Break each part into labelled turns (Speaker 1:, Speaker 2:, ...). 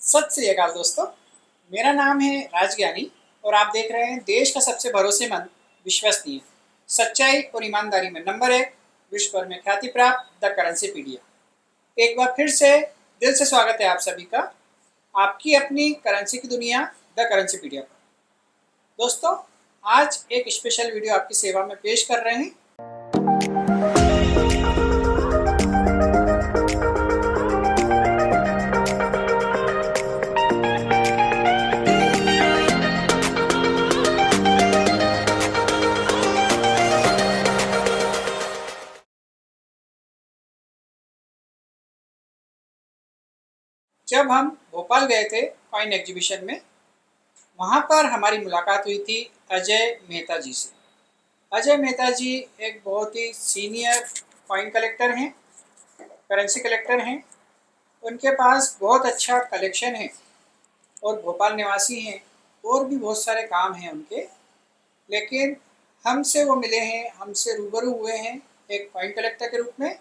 Speaker 1: सत श्री अकाल दोस्तों, मेरा नाम है राजज्ञानी और आप देख रहे हैं देश का सबसे भरोसेमंद, विश्वसनीय, सच्चाई और ईमानदारी में नंबर 1, विश्व भर में ख्याति प्राप्त द करेंसीपीडिया। एक बार फिर से दिल से स्वागत है आप सभी का आपकी अपनी करेंसी की दुनिया द करेंसीपीडिया पर। दोस्तों, आज एक स्पेशल वीडियो आपकी सेवा में पेश कर रहे हैं। जब हम भोपाल गए थे कॉइन एग्जीबिशन में, वहाँ पर हमारी मुलाकात हुई थी अजय मेहता जी से। अजय मेहता जी एक बहुत ही सीनियर कॉइन कलेक्टर हैं, करेंसी कलेक्टर हैं। उनके पास बहुत अच्छा कलेक्शन है और भोपाल निवासी हैं और भी बहुत सारे काम हैं उनके। लेकिन हमसे वो मिले हैं, हमसे रूबरू हुए हैं एक कॉइन कलेक्टर के रूप में।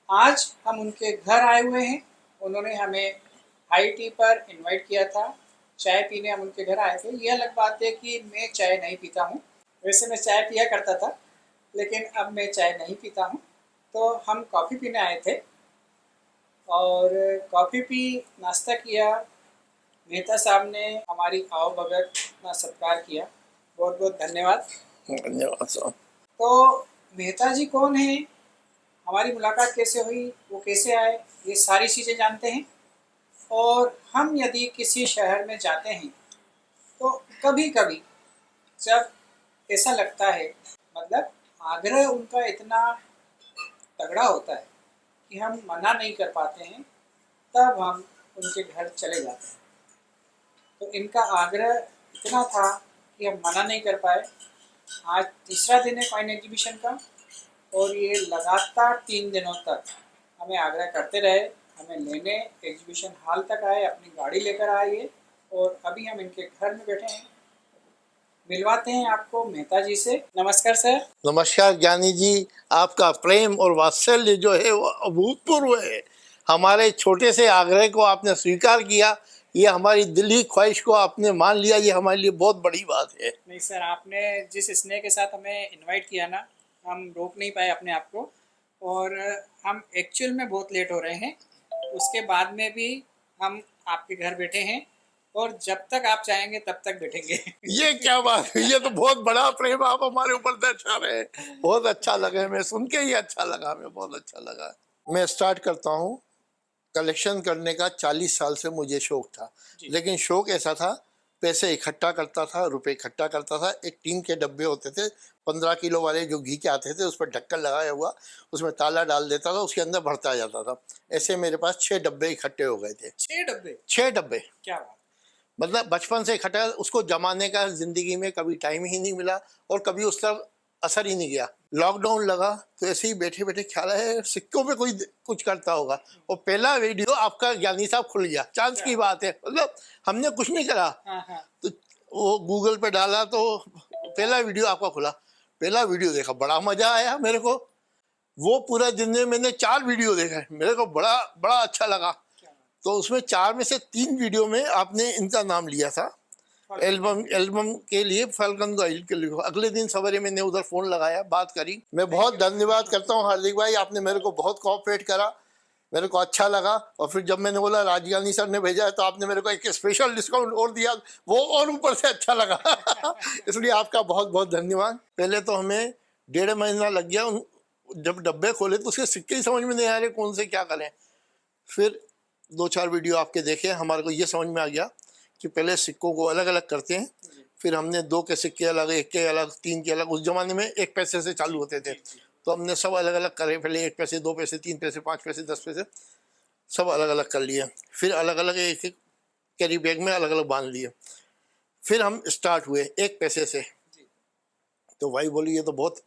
Speaker 1: आज हम उनके घर आए हुए हैं। उन्होंने हमें हाई टी पर इनवाइट किया था, चाय पीने हम उनके घर आए थे। यह अलग बात है कि मैं चाय नहीं पीता हूँ, वैसे मैं चाय पिया करता था लेकिन अब मैं चाय नहीं पीता हूँ। तो हम कॉफ़ी पीने आए थे और कॉफ़ी पी, नाश्ता किया। मेहता साहब ने हमारी आओ भगत अपना सत्कार किया, बहुत बहुत धन्यवाद।
Speaker 2: धन्यवाद साहब।
Speaker 1: तो मेहता जी कौन है, हमारी मुलाकात कैसे हुई, वो कैसे आए, ये सारी चीज़ें जानते हैं। और हम यदि किसी शहर में जाते हैं तो कभी कभी जब ऐसा लगता है, मतलब आग्रह उनका इतना तगड़ा होता है कि हम मना नहीं कर पाते हैं, तब हम उनके घर चले जाते हैं। तो इनका आग्रह इतना था कि हम मना नहीं कर पाए। आज तीसरा दिन है कॉइन एग्जीबिशन का और ये लगातार 3 दिनों तक हमें आग्रह करते रहे, हमें लेने एग्जीबिशन हॉल तक आए, अपनी गाड़ी लेकर आए और अभी हम इनके घर में बैठे हैं। मिलवाते हैं आपको मेहता जी से। नमस्कार सर।
Speaker 2: नमस्कार ज्ञानी जी, आपका प्रेम और वात्सल्य जो है वो अभूतपूर्व है। हमारे छोटे से आग्रह को आपने स्वीकार किया, ये हमारी दिल की ख्वाहिश को आपने मान लिया, ये हमारे लिए बहुत बड़ी बात है।
Speaker 1: नहीं सर, आपने जिस स्नेह के साथ हमें इनवाइट किया ना, हम रोक नहीं पाए अपने आप को। और हम एक्चुअल में बहुत लेट हो रहे हैं, उसके बाद में भी हम आपके घर बैठे हैं और जब तक आप चाहेंगे तब तक बैठेंगे।
Speaker 2: ये क्या बात है, ये तो बहुत बड़ा प्रेम आप हमारे ऊपर दर्शा रहे हैं। बहुत अच्छा लगा, मैं सुन के ही अच्छा लगा, मैं बहुत अच्छा लगा। मैं स्टार्ट करता हूँ। कलेक्शन करने का 40 साल से मुझे शौक था, लेकिन शौक ऐसा था, पैसे इकट्ठा करता था, रुपए इकट्ठा करता था। एक टीन के डब्बे होते थे 15 किलो वाले जो घी के आते थे, उस पर ढक्कन लगाया हुआ, उसमें ताला डाल देता था, उसके अंदर भरता जाता था। ऐसे मेरे पास 6 डब्बे इकट्ठे हो गए थे।
Speaker 1: 6 डब्बे?
Speaker 2: 6 डब्बे,
Speaker 1: क्या बात।
Speaker 2: मतलब बचपन से इकट्ठा, उसको जमाने का जिंदगी में कभी टाइम ही नहीं मिला और कभी उस तरफ असर ही नहीं गया। लॉकडाउन लगा तो ऐसे ही बैठे बैठे ख्याल है सिक्कों पे कोई कुछ करता होगा, और पहला वीडियो आपका ज्ञानी साहब खुल गया। चांस की बात है, मतलब हमने कुछ नहीं करा। तो वो गूगल पे डाला तो पहला वीडियो आपका खुला। पहला वीडियो देखा, बड़ा मजा आया मेरे को। वो पूरा दिन में मैंने 4 वीडियो देखा, मेरे को बड़ा बड़ा अच्छा लगा। तो उसमें 4 में से 3 वीडियो में आपने इनका नाम लिया था एल्बम के लिए, फैल्कन ऑयल के लिए। अगले दिन सवेरे मैंने उधर फोन लगाया, बात करी। मैं बहुत धन्यवाद करता हूँ हार्दिक भाई, आपने मेरे को बहुत कोऑपरेट करा, मेरे को अच्छा लगा। और फिर जब मैंने बोला राजज्ञानी सर ने भेजा है, तो आपने मेरे को एक स्पेशल डिस्काउंट और दिया, वो और ऊपर से अच्छा लगा। इसलिए आपका बहुत बहुत धन्यवाद। पहले तो हमें 1.5 महीना लग गया, जब डब्बे खोले तो उसके सिक्के ही समझ में नहीं आ रहे कौन से क्या करें। फिर 2-4 वीडियो आपके देखे, हमारे को ये समझ में आ गया कि पहले सिक्कों को अलग अलग करते हैं। फिर हमने 2 के सिक्के अलग, 1 के अलग, 3 के अलग। उस जमाने में 1 पैसे से चालू होते थे, तो हमने सब अलग अलग करे। पहले 1 पैसे, 2 पैसे, 3 पैसे, 5 पैसे, 10 पैसे, सब अलग अलग कर लिए। फिर अलग अलग एक एक कैरी बैग में अलग अलग बांध लिए। फिर हम स्टार्ट हुए 1 पैसे से। तो भाई बोली ये तो बहुत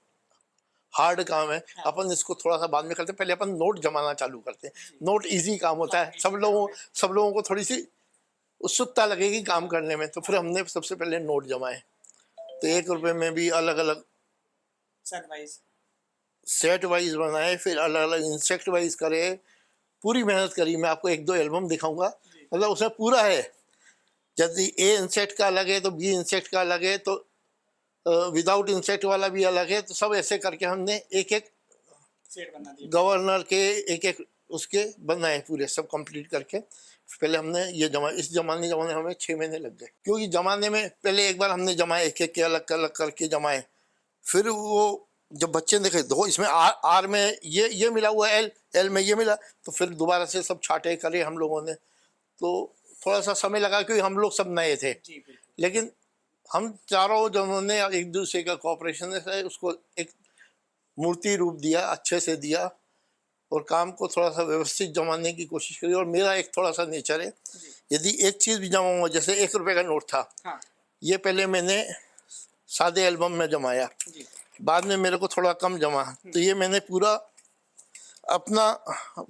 Speaker 2: हार्ड काम है, अपन इसको थोड़ा सा बाद में करते हैं, पहले अपन नोट जमाना चालू करते हैं। नोट इजी काम होता है, सब लोगों को थोड़ी सी उत्सुकता लगेगी काम करने में। तो फिर हमने सबसे पहले नोट जमाए। तो 1 रुपए में भी अलग अलग सेट वाइज बनाए, फिर अलग अलग इंसेक्ट वाइज करे, पूरी मेहनत करी। मैं आपको 1-2 एल्बम दिखाऊंगा, मतलब उसमें पूरा है, यदि ए इंसेक्ट का अलग है तो बी इंसेक्ट का अलग है, तो विदाउट इंसेक्ट वाला भी अलग है, तो सब ऐसे करके हमने एक एक
Speaker 1: सेट बना दिया।
Speaker 2: गवर्नर के एक एक उसके बनाए पूरे सब कंप्लीट करके। पहले हमने ये जमा, इस जमाने हमें 6 महीने लग गए, क्योंकि जमाने में पहले एक बार हमने जमाए, एक एक के अलग अलग करके जमाए। फिर वो जब बच्चे ने देखे दो इसमें आर में ये मिला हुआ है, एल में ये मिला, तो फिर दोबारा से सब छाटे करे हम लोगों ने। तो थोड़ा सा समय लगा क्योंकि हम लोग सब नए थे,
Speaker 1: जी बिल्कुल।
Speaker 2: लेकिन हम चारों जनों ने एक दूसरे का कॉपरेशन से उसको एक मूर्ति रूप दिया, अच्छे से दिया, और काम को थोड़ा सा व्यवस्थित जमाने की कोशिश करी। और मेरा एक थोड़ा सा नेचर है, यदि एक चीज़ भी जमाऊंगा, जैसे 1 रुपये का नोट था,
Speaker 1: हाँ
Speaker 2: ये पहले मैंने सादे एल्बम में जमाया,
Speaker 1: जी।
Speaker 2: बाद में मेरे को थोड़ा कम जमा, तो ये मैंने पूरा अपना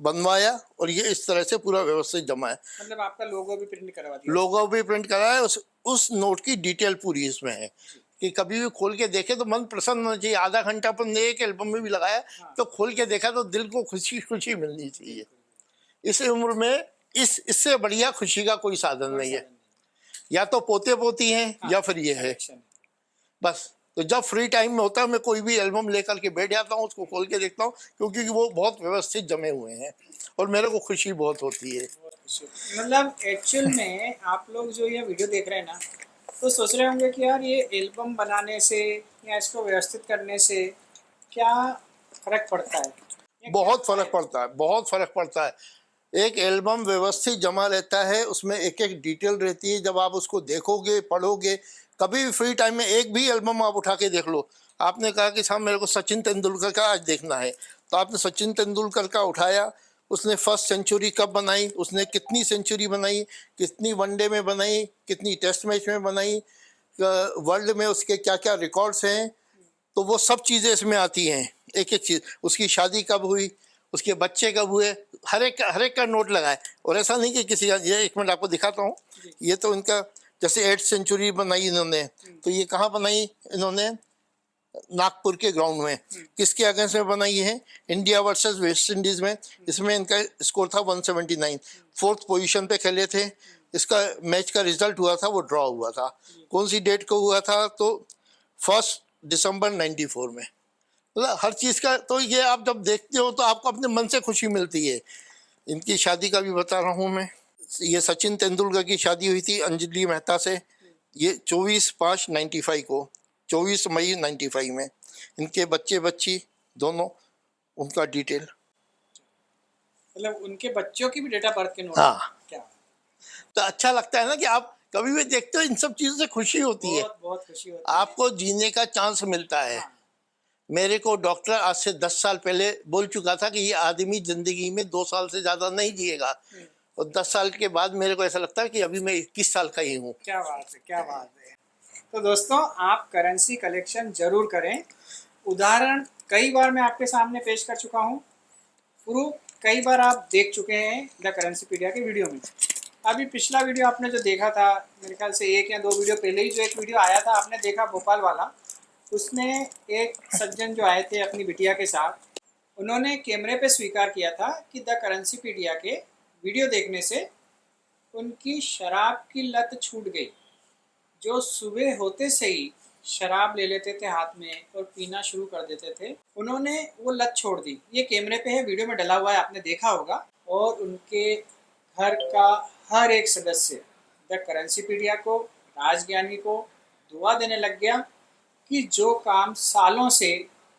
Speaker 2: बनवाया और ये इस तरह से पूरा व्यवस्थित जमाया।
Speaker 1: मतलब आपका लोगो भी प्रिंट करवा दिया।
Speaker 2: लोगो भी प्रिंट कराया, उस नोट की डिटेल पूरी इसमें है कि कभी भी खोल के देखे तो मन प्रसन्न होना चाहिए। आधा घंटा अपन ने एक एल्बम में भी लगाया,
Speaker 1: हाँ।
Speaker 2: तो खोल के देखा तो दिल को खुशी खुशी मिलनी चाहिए। इस उम्र में इससे बढ़िया खुशी का कोई साधन नहीं है। या तो पोते पोती हैं,
Speaker 1: हाँ,
Speaker 2: या फिर ये है,
Speaker 1: कलेक्शन।
Speaker 2: बस। तो जब फ्री टाइम में होता है मैं कोई भी एल्बम लेकर के बैठ जाता हूँ, उसको खोल के देखता हूँ, क्योंकि वो बहुत व्यवस्थित जमे हुए हैं और मेरे को खुशी बहुत होती है।
Speaker 1: बहुत खुशी होती है। मतलब एक्चुअल में आप लोग जो ये वीडियो देख रहे हैं ना, तो सोच रहे होंगे कि यार ये एल्बम बनाने से या इसको व्यवस्थित करने से क्या फर्क पड़ता है?
Speaker 2: बहुत फर्क पड़ता है, बहुत फर्क पड़ता है। एक एल्बम व्यवस्थित जमा रहता है, उसमें एक एक डिटेल रहती है। जब आप उसको देखोगे, पढ़ोगे, कभी भी फ्री टाइम में एक भी एल्बम आप उठा के देख लो। आपने कहा कि साहब मेरे को सचिन तेंदुलकर का आज देखना है, तो आपने सचिन तेंदुलकर का उठाया, उसने फर्स्ट सेंचुरी कब बनाई, उसने कितनी सेंचुरी बनाई, कितनी वनडे में बनाई, कितनी टेस्ट मैच में बनाई, वर्ल्ड में उसके क्या क्या रिकॉर्ड्स हैं, तो वो सब चीज़ें इसमें आती हैं। एक एक चीज़, उसकी शादी कब हुई, उसके बच्चे कब हुए, हर एक का नोट लगाए। और ऐसा नहीं कि किसी का, ये 1 मिनट आपको दिखाता हूँ। ये तो इनका जैसे 8th सेंचुरी बनाई इन्होंने, तो ये कहाँ बनाई इन्होंने, नागपुर के ग्राउंड में। किसके अगेंस्ट में बनाई है, इंडिया वर्सेस वेस्ट इंडीज में। इसमें इनका स्कोर था 179, 4th पोजीशन पे खेले थे। इसका मैच का रिजल्ट हुआ था, वो ड्रॉ हुआ था। कौन सी डेट को हुआ था, तो 1 दिसंबर 94 में। मतलब हर चीज़ का, तो ये आप जब देखते हो तो आपको अपने मन से खुशी मिलती है। इनकी शादी का भी बता रहा हूँ मैं। ये सचिन तेंदुलकर की शादी हुई थी अंजलि मेहता से, ये 24/5/95 को, 24 मई 95 में। इनके बच्चे बच्ची दोनों, उनका डिटेल।
Speaker 1: मतलब उनके बच्चों की भी डेट ऑफ बर्थ के नोट?
Speaker 2: हाँ,
Speaker 1: क्या
Speaker 2: तो अच्छा लगता है ना कि आप कभी भी देखते हो, इन सब चीज़ों से खुशी होती है,
Speaker 1: बहुत बहुत खुशी होती है।
Speaker 2: आपको जीने का चांस मिलता है।
Speaker 1: हाँ,
Speaker 2: मेरे को डॉक्टर आज से 10 साल पहले बोल चुका था कि ये आदमी जिंदगी में 2 साल से ज़्यादा नहीं जिएगा, और 10 साल के बाद मेरे को ऐसा लगता है कि अभी मैं 21 साल का ही हूँ।
Speaker 1: क्या बात है, क्या बात है। तो दोस्तों आप करेंसी कलेक्शन जरूर करें। उदाहरण कई बार मैं आपके सामने पेश कर चुका हूँ, प्रूफ कई बार आप देख चुके हैं द करेंसीपीडिया के वीडियो में। अभी पिछला वीडियो आपने जो देखा था, मेरे ख्याल से 1 या 2 वीडियो पहले ही जो एक वीडियो आया था आपने देखा भोपाल वाला, उसमें एक सज्जन जो आए थे अपनी बिटिया के साथ, उन्होंने कैमरे पे स्वीकार किया था कि द करेंसीपीडिया के वीडियो देखने से उनकी शराब की लत छूट गई। जो सुबह होते से ही शराब ले लेते थे हाथ में और पीना शुरू कर देते थे, उन्होंने वो लत छोड़ दी। ये कैमरे पे है, वीडियो में डला हुआ है, आपने देखा होगा। और उनके घर का हर एक सदस्य द करेंसीपीडिया को, राजज्ञानी को दुआ देने लग गया कि जो काम सालों से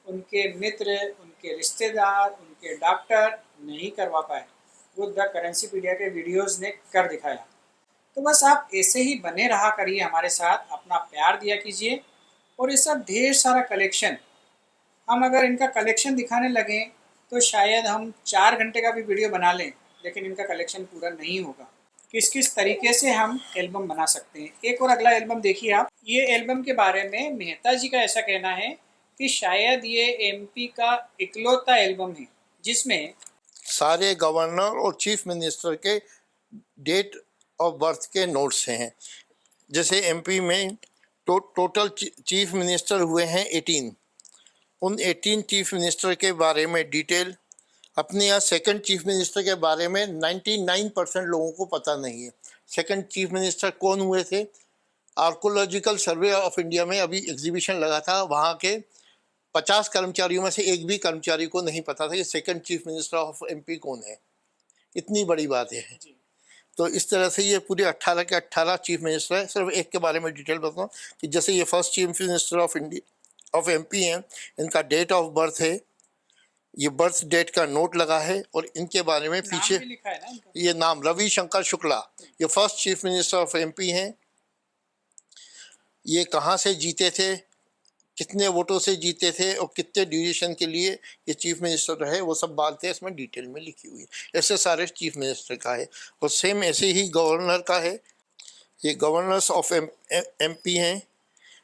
Speaker 1: उनके मित्र, उनके रिश्तेदार, उनके डॉक्टर नहीं करवा पाए, वो द करेंसीपीडिया के वीडियोज़ ने कर दिखाया। तो बस आप ऐसे ही बने रहा करिए हमारे साथ, अपना प्यार दिया कीजिए। और ये सब ढेर सारा कलेक्शन, हम अगर इनका कलेक्शन दिखाने लगें तो शायद हम 4 घंटे का भी वीडियो बना लें, लेकिन इनका कलेक्शन पूरा नहीं होगा। किस किस तरीके से हम एल्बम बना सकते हैं। एक और अगला एल्बम देखिए आप। ये एल्बम के बारे में मेहता जी का ऐसा कहना है कि शायद ये एमपी का इकलौता एल्बम है जिसमें
Speaker 2: सारे गवर्नर और चीफ मिनिस्टर के डेट ऑफ बर्थ के नोट्स हैं। जैसे एमपी में टोटल चीफ मिनिस्टर हुए हैं 18, उन 18 चीफ मिनिस्टर के बारे में डिटेल, अपने यहाँ सेकंड चीफ मिनिस्टर के बारे में 99% लोगों को पता नहीं है। सेकंड चीफ मिनिस्टर कौन हुए थे? आर्कोलॉजिकल सर्वे ऑफ इंडिया में अभी एग्जीबिशन लगा था, वहाँ के 50 कर्मचारियों में से एक भी कर्मचारी को नहीं पता था कि second chief minister of MP कौन है। इतनी बड़ी बात है। तो इस तरह से ये पूरे 18 के 18 चीफ मिनिस्टर हैं। सिर्फ एक के बारे में डिटेल बताऊँ कि जैसे ये first chief minister of India of MP हैं, इनका डेट ऑफ बर्थ है, ये बर्थ डेट का नोट लगा है और इनके बारे में पीछे
Speaker 1: भी लिखा है ना इनका?
Speaker 2: ये नाम रविशंकर शुक्ला, ये first chief minister of MP हैं। ये कहाँ से जीते थे, कितने वोटों से जीते थे और कितने ड्यूरेशन के लिए ये चीफ मिनिस्टर रहे, वो सब बातें इसमें डिटेल में लिखी हुई है। ऐसे सारे चीफ मिनिस्टर का है और सेम ऐसे ही गवर्नर का है। ये गवर्नर्स ऑफ एमपी हैं,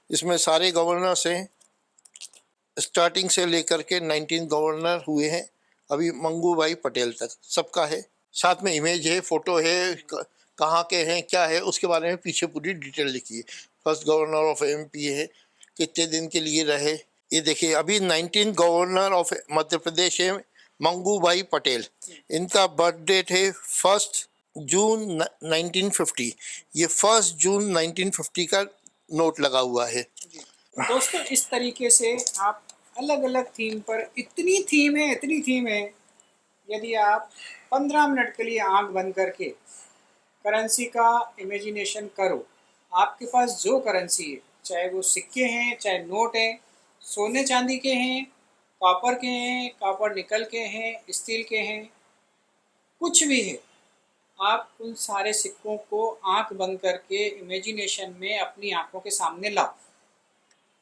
Speaker 2: इसमें सारे गवर्नर्स हैं, स्टार्टिंग से लेकर के 19 गवर्नर हुए हैं अभी मंगू भाई पटेल तक, सबका है। साथ में इमेज है, फोटो है, कहाँ के हैं, क्या है, उसके बारे में पीछे पूरी डिटेल लिखी है। फर्स्ट गवर्नर ऑफ एमपी है, कितने दिन के लिए रहे। ये देखिए अभी 19 गवर्नर ऑफ मध्य प्रदेश है मंगू भाई पटेल, इनका बर्थ डेट है 1 जून 1950। ये 1 जून 1950 का नोट लगा हुआ है।
Speaker 1: दोस्तों इस तरीके से आप अलग अलग थीम पर, इतनी थीम है, यदि आप 15 मिनट के लिए आंख बंद करके करेंसी का इमेजिनेशन करो, आपके पास जो करेंसी है, चाहे वो सिक्के हैं, चाहे नोट हैं, सोने चांदी के हैं, कॉपर के हैं, कॉपर निकल के हैं, स्टील के हैं, कुछ भी है, आप उन सारे सिक्कों को आंख बंद करके इमेजिनेशन में अपनी आंखों के सामने लाओ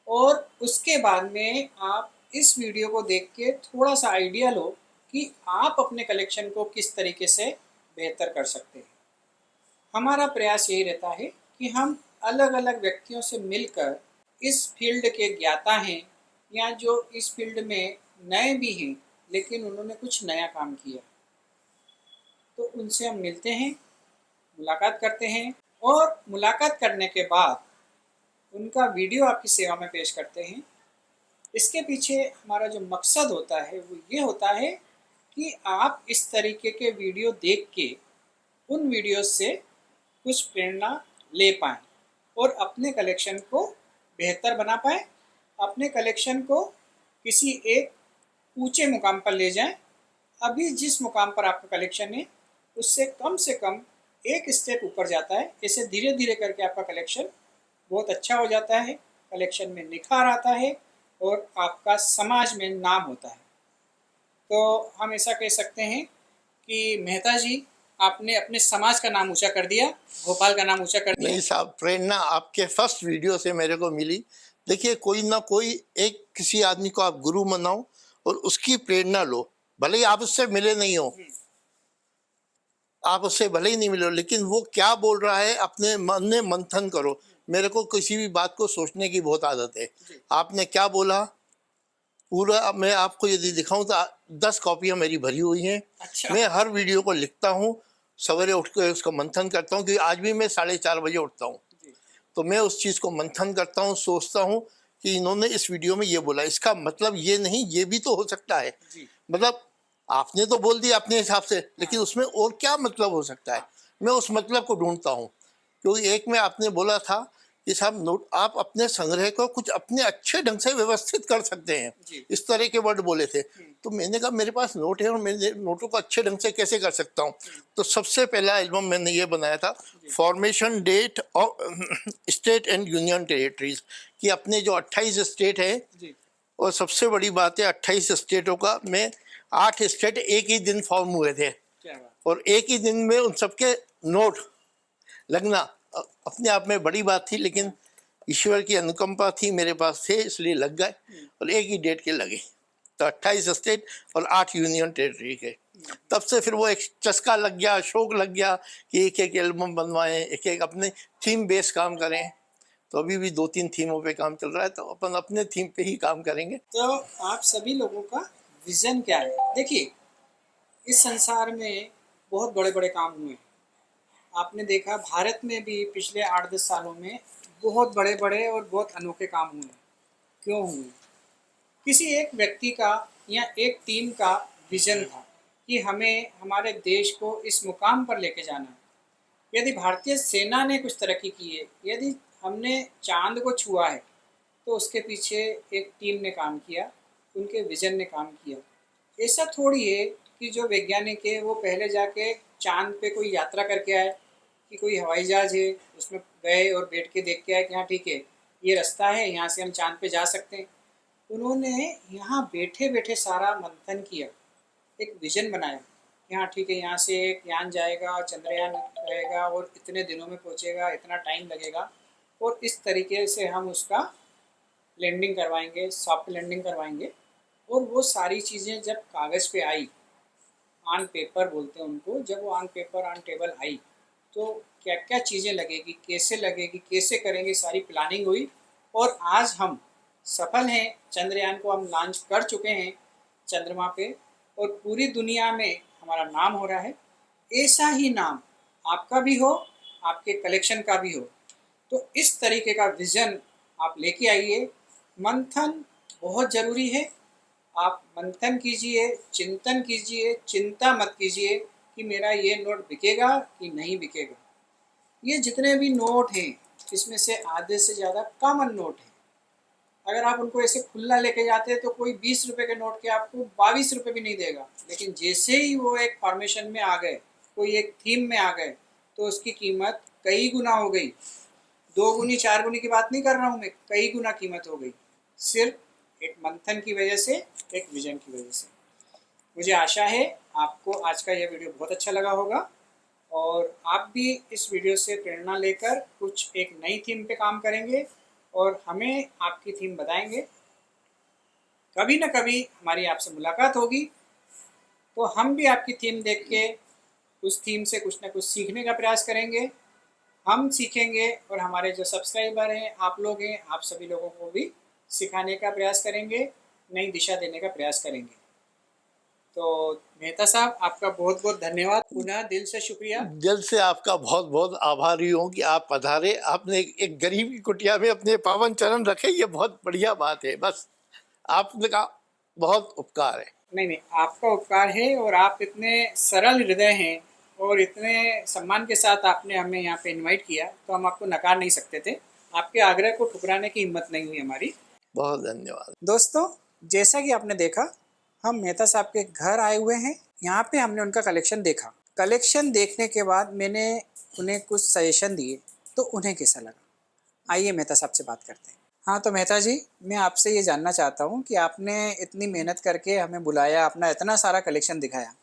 Speaker 1: और उसके बाद में आप इस वीडियो को देख के थोड़ा सा आइडिया लो कि आप अपने कलेक्शन को किस तरीके से बेहतर कर सकते हैं। हमारा प्रयास यही रहता है कि हम अलग अलग व्यक्तियों से मिलकर इस फील्ड के ज्ञाता हैं या जो इस फील्ड में नए भी हैं लेकिन उन्होंने कुछ नया काम किया, तो उनसे हम मिलते हैं, मुलाकात करते हैं और मुलाकात करने के बाद उनका वीडियो आपकी सेवा में पेश करते हैं। इसके पीछे हमारा जो मकसद होता है वो ये होता है कि आप इस तरीके के वीडियो देख के उन वीडियोस से कुछ प्रेरणा ले पाएँ और अपने कलेक्शन को बेहतर बना पाएँ, अपने कलेक्शन को किसी एक ऊंचे मुकाम पर ले जाएं। अभी जिस मुकाम पर आपका कलेक्शन है उससे कम एक स्टेप ऊपर जाता है। ऐसे धीरे धीरे करके आपका कलेक्शन बहुत अच्छा हो जाता है, कलेक्शन में निखार आता है और आपका समाज में नाम होता है। तो हम ऐसा कह सकते हैं कि मेहता जी, आपने अपने समाज का नाम ऊंचा कर दिया, भोपाल का नाम ऊंचा कर दिया।
Speaker 2: नहीं साहब, प्रेरणा आपके फर्स्ट वीडियो से मेरे को मिली। देखिए कोई ना कोई एक किसी आदमी को आप गुरु बनाओ और उसकी प्रेरणा लो, भले ही आप उससे मिले नहीं हो, आप उससे भले ही नहीं मिले हो, लेकिन वो क्या बोल रहा है अपने मन में मंथन करो। मेरे को किसी भी बात को सोचने की बहुत आदत है। आपने क्या बोला पूरा मैं आपको यदि दिखाऊं तो 10 कॉपियां मेरी भरी हुई हैं।
Speaker 1: अच्छा।
Speaker 2: मैं हर वीडियो को लिखता हूं, सवेरे उठ कर उसका मंथन करता हूं, क्योंकि आज भी मैं 4:30 बजे उठता हूं। तो मैं उस चीज़ को मंथन करता हूं, सोचता हूं कि इन्होंने इस वीडियो में ये बोला, इसका मतलब ये नहीं, ये भी तो हो सकता है। मतलब आपने तो बोल दिया अपने हिसाब से, लेकिन उसमें और क्या मतलब हो सकता है, मैं उस मतलब को ढूंढता हूँ। क्योंकि एक में आपने बोला था कि साहब नोट आप अपने संग्रह को कुछ अपने अच्छे ढंग से व्यवस्थित कर सकते हैं, इस तरह के वर्ड बोले थे। तो मैंने कहा मेरे पास नोट है और मैं नोटों को अच्छे ढंग से कैसे कर सकता हूँ। तो सबसे पहला एल्बम मैंने ये बनाया था, formation date of state and union territories, कि अपने जो 28 स्टेट है, और सबसे बड़ी बात है 28 स्टेटों का में 8 स्टेट एक ही दिन फॉर्म हुए थे और एक ही दिन में उन सबके नोट लगना अपने आप में बड़ी बात थी, लेकिन ईश्वर की अनुकंपा थी, मेरे पास थे इसलिए लग गए और एक ही डेट के लगे। तो 28 स्टेट और 8 यूनियन टेरिटरी के। तब से फिर वो एक चस्का लग गया, शौक लग गया कि एक एक एल्बम बनवाएं, एक एक अपने थीम बेस काम करें। तो अभी भी 2-3 थीमों पे काम चल रहा है, तो अपन अपने थीम पे ही काम करेंगे।
Speaker 1: तो आप सभी लोगों का विजन क्या है? देखिए इस संसार में बहुत बड़े बड़े काम हुए हैं। आपने देखा भारत में भी पिछले 8-10 सालों में बहुत बड़े बड़े और बहुत अनोखे काम हुए। क्यों हुए? किसी एक व्यक्ति का या एक टीम का विजन था कि हमें हमारे देश को इस मुकाम पर लेके जाना है। यदि भारतीय सेना ने कुछ तरक्की की है, यदि हमने चाँद को छुआ है, तो उसके पीछे एक टीम ने काम किया, उनके विज़न ने काम किया। ऐसा थोड़ी है कि जो वैज्ञानिक है वो पहले जाके चाँद पे कोई यात्रा करके आए, कि कोई हवाई जहाज़ है उसमें गए और बैठ के देख के आए कि हाँ ठीक है, ये रास्ता है, यहाँ से हम चाँद पे जा सकते हैं। उन्होंने यहाँ बैठे-बैठे सारा मंथन किया, एक विज़न बनाया कि हाँ ठीक है, यहाँ से एक यान जाएगा, चंद्रयान रहेगा और इतने दिनों में पहुँचेगा, इतना टाइम लगेगा और इस तरीके से हम उसका लैंडिंग करवाएंगे, सॉफ्ट लैंडिंग करवाएंगे। और वो सारी चीज़ें जब कागज़ पे आई, ऑन पेपर बोलते हैं उनको, जब वो on paper on table I, तो क्या क्या चीज़ें लगेगी, कैसे करेंगे, सारी प्लानिंग हुई और आज हम सफल हैं। चंद्रयान को हम लॉन्च कर चुके हैं चंद्रमा पे और पूरी दुनिया में हमारा नाम हो रहा है। ऐसा ही नाम आपका भी हो, आपके कलेक्शन का भी हो। तो इस तरीके का विज़न आप लेके आइए। मंथन बहुत ज़रूरी है। आप मंथन कीजिए, चिंतन कीजिए, चिंता मत कीजिए कि मेरा ये नोट बिकेगा कि नहीं बिकेगा। ये जितने भी नोट हैं, इसमें से आधे से ज़्यादा कॉमन नोट हैं। अगर आप उनको ऐसे खुला लेके जाते हैं तो कोई 20 रुपए के नोट के आपको 22 रुपए भी नहीं देगा। लेकिन जैसे ही वो एक फॉर्मेशन में आ गए, कोई एक थीम में आ गए, तो उसकी कीमत कई गुना हो गई। 2 गुनी 4 गुनी की बात नहीं कर रहा हूँ मैं, कई गुना कीमत हो गई, सिर्फ एक मंथन की वजह से, एक विजन की वजह से। मुझे आशा है आपको आज का यह वीडियो बहुत अच्छा लगा होगा और आप भी इस वीडियो से प्रेरणा लेकर कुछ एक नई थीम पे काम करेंगे और हमें आपकी थीम बताएंगे। कभी न कभी हमारी आपसे मुलाकात होगी तो हम भी आपकी थीम देख के उस थीम से कुछ न कुछ सीखने का प्रयास करेंगे। हम सीखेंगे और हमारे जो सब्सक्राइबर हैं, आप लोग हैं, आप सभी लोगों को भी सिखाने का प्रयास करेंगे, नई दिशा देने का प्रयास करेंगे। तो मेहता साहब, आपका बहुत बहुत धन्यवाद, पुनः दिल से शुक्रिया।
Speaker 2: दिल से आपका बहुत बहुत आभारी हूँ कि आप पधारे, आपने एक गरीब की कुटिया में अपने पावन चरण रखे, ये बहुत बढ़िया बात है। बस आपने का बहुत उपकार है।
Speaker 1: नहीं नहीं, आपका उपकार है और आप इतने सरल हृदय हैं और इतने सम्मान के साथ आपने हमें यहाँ पे इनवाइट किया, तो हम आपको नकार नहीं सकते थे। आपके आग्रह को ठुकराने की हिम्मत नहीं हुई हमारी।
Speaker 2: बहुत धन्यवाद।
Speaker 1: दोस्तों, जैसा कि आपने देखा, हम मेहता साहब के घर आए हुए हैं। यहाँ पे हमने उनका कलेक्शन देखा। कलेक्शन देखने के बाद मैंने उन्हें कुछ सजेशन दिए, तो उन्हें कैसा लगा, आइए मेहता साहब से बात करते हैं। हाँ, तो मेहता जी, मैं आपसे ये जानना चाहता हूँ कि आपने इतनी मेहनत करके हमें बुलाया, अपना इतना सारा कलेक्शन दिखाया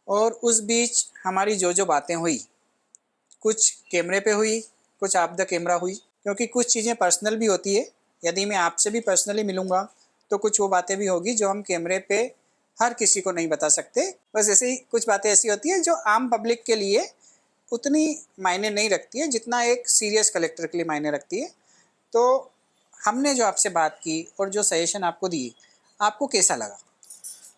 Speaker 1: और उस बीच हमारी जो जो बातें हुई, कुछ कैमरे पे हुई, कुछ ऑफ द कैमरा हुई, क्योंकि कुछ चीज़ें पर्सनल भी होती है। यदि मैं आपसे भी पर्सनली मिलूँगा तो कुछ वो बातें भी होगी जो हम कैमरे पे हर किसी को नहीं बता सकते। बस ऐसे ही कुछ बातें ऐसी होती हैं जो आम पब्लिक के लिए उतनी मायने नहीं रखती है जितना एक सीरियस कलेक्टर के लिए मायने रखती है। तो हमने जो आपसे बात की और जो सजेशन आपको दिए, आपको कैसा लगा?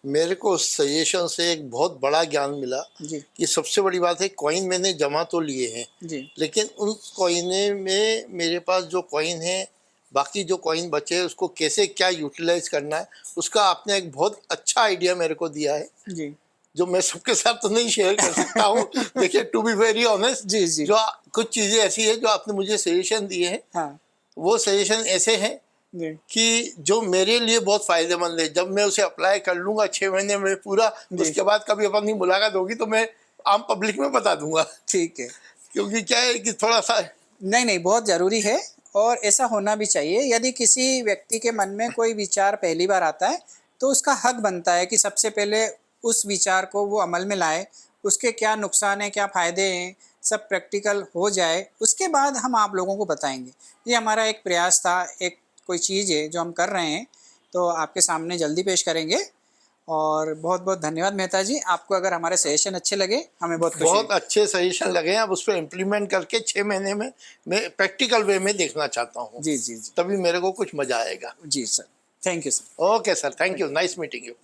Speaker 2: मेरे को उस सजेशन से एक बहुत बड़ा ज्ञान मिला
Speaker 1: जी
Speaker 2: कि सबसे बड़ी बात है, कॉइन मैंने जमा तो लिए हैं,
Speaker 1: जी
Speaker 2: लेकिन उन कॉइने में मेरे पास जो कॉइन है, बाकी जो कॉइन बचे हैं उसको कैसे क्या यूटिलाइज करना है, उसका आपने एक बहुत अच्छा आइडिया मेरे को दिया है,
Speaker 1: जी
Speaker 2: जो मैं सबके साथ तो नहीं शेयर कर सकता हूँ। देखिए, टू बी वेरी ऑनेस्ट,
Speaker 1: जी जी
Speaker 2: जो कुछ चीज़ें ऐसी है जो आपने मुझे सजेशन दिए हैं,
Speaker 1: हाँ
Speaker 2: वो सजेशन ऐसे हैं
Speaker 1: जी
Speaker 2: कि जो मेरे लिए बहुत फायदेमंद है। जब मैं उसे अप्लाई कर लूँगा 6 महीने में पूरा,
Speaker 1: जी
Speaker 2: उसके बाद कभी अपनी मुलाकात होगी तो मैं आम पब्लिक में बता दूंगा।
Speaker 1: ठीक है।
Speaker 2: क्योंकि क्या है कि थोड़ा सा
Speaker 1: नहीं नहीं, बहुत ज़रूरी है और ऐसा होना भी चाहिए। यदि किसी व्यक्ति के मन में कोई विचार पहली बार आता है तो उसका हक बनता है कि सबसे पहले उस विचार को वो अमल में लाए, उसके क्या नुकसान हैं, क्या फ़ायदे हैं, सब प्रैक्टिकल हो जाए, उसके बाद हम आप लोगों को बताएंगे। ये हमारा एक प्रयास था, एक कोई चीज़ है जो हम कर रहे हैं, तो आपके सामने जल्दी पेश करेंगे। और बहुत बहुत धन्यवाद मेहता जी। आपको अगर हमारे सजेशन अच्छे लगे, हमें बहुत खुशी
Speaker 2: बहुत
Speaker 1: है।
Speaker 2: अच्छे सजेशन लगे हैं। अब उस पर इम्प्लीमेंट करके 6 महीने में मैं प्रैक्टिकल वे में देखना चाहता हूँ,
Speaker 1: जी जी जी
Speaker 2: तभी मेरे को कुछ मजा आएगा।
Speaker 1: जी sir, thank you sir.
Speaker 2: Okay sir, thank you, nice meeting you.